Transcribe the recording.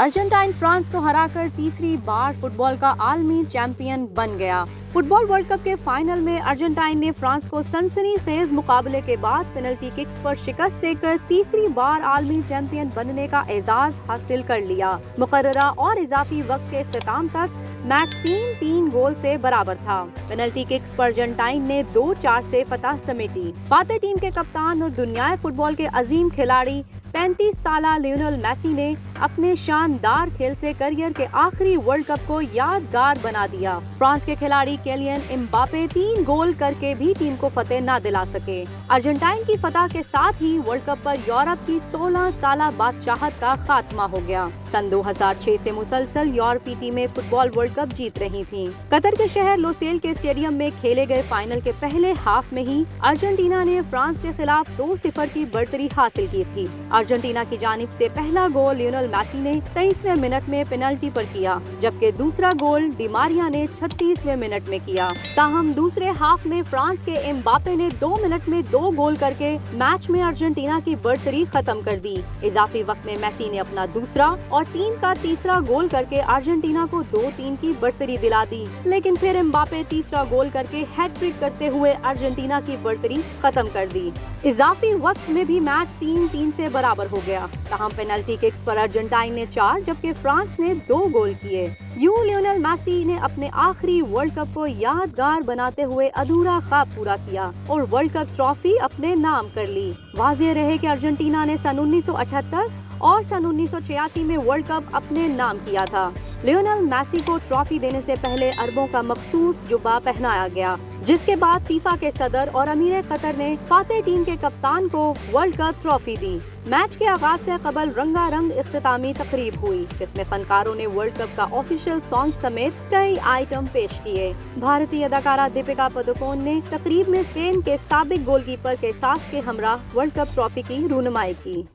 Argentine France को हराकर तीसरी बार फुटबॉल का आलमी चैंपियन बन गया। फुटबॉल वर्ल्ड कप के फाइनल में अर्जेंटाइन ने फ्रांस को सनसनीखेज मुकाबले के बाद पेनल्टी किक्स पर शिकस्त देकर तीसरी बार आलमी चैंपियन बनने का एजाज हासिल कर लिया। मुकर्ररा और इजाफी वक्त के इख्तिताम तक मैच 3-3 गोल से बराबर था। पेनल्टी किक्स पर अर्जेंटाइन ने 2-4 से फतह समेटी। फातेह टीम के कप्तान और दुनियाई फुटबॉल के अजीम खिलाड़ी 35 साला लियोनेल मेसी ने अपने शानदार खेल से करियर के आखिरी वर्ल्ड कप को यादगार बना दिया। फ्रांस के खिलाड़ी केलियन एम्बापे 3 गोल करके भी टीम को फतेह न दिला सके। अर्जेंटाइन की फतह के साथ ही वर्ल्ड कप पर यूरोप की 16 साला बादशाहत का खात्मा हो गया। सन 2006 से मुसलसल यूरोपीय टीमें फुटबॉल वर्ल्ड कप जीत रही थीं। कतर के शहर लोसेल के स्टेडियम में खेले गए फाइनल के पहले हाफ में ही अर्जेंटीना ने फ्रांस के खिलाफ 2-0 की बढ़तरी हासिल की थी। अर्जेंटीना की जानिब से पहला गोल लियोनेल मेसी ने 23वें मिनट में पेनल्टी पर किया, जबकि दूसरा गोल डी मारिया ने 36वें मिनट में किया। ताहम दूसरे हाफ में फ्रांस के एम्बापे ने 2 मिनट में 2 गोल करके मैच में अर्जेंटीना की बढ़तरी खत्म कर दी। इजाफी वक्त में मेसी ने अपना दूसरा और टीम का तीसरा गोल करके अर्जेंटीना को 2-3 की बढ़तरी दिला दी, लेकिन फिर एम्बापे तीसरा गोल करके हैट्रिक करते हुए अर्जेंटीना की बढ़तरी खत्म कर दी। इजाफी वक्त में भी मैच 3-3 से बराबर हो गया। ताहम पेनल्टी किक्स पर अर्जेंटाइन ने 4 जबकि फ्रांस ने 2 गोल किए। यूं लियोनेल मेसी ने अपने आखिरी वर्ल्ड कप को यादगार बनाते हुए अधूरा ख्वाब पूरा किया और वर्ल्ड कप ट्रॉफी अपने नाम कर ली। वाज़ेह रहे कि अर्जेंटीना ने सन 1978 और सन 1986 में वर्ल्ड कप अपने नाम किया था। लियोनेल मेसी को ट्रॉफी देने से पहले अरबों का मखसूस जुब्बा पहनाया गया, जिसके बाद फीफा के सदर और अमीर कतर ने फातेह टीम के कप्तान को वर्ल्ड कप ट्रॉफी दी। मैच के आगाज से कबल रंगारंग इख्तितामी तकरीब हुई, जिसमें फनकारों ने वर्ल्ड कप का ऑफिशियल सॉन्ग समेत कई आइटम पेश किए। भारतीय अदाकारा दीपिका पादुकोण ने तकरीब में स्पेन के साबिक गोलकीपर के सास के हमरा वर्ल्ड कप ट्रॉफी की रूनुमाई की।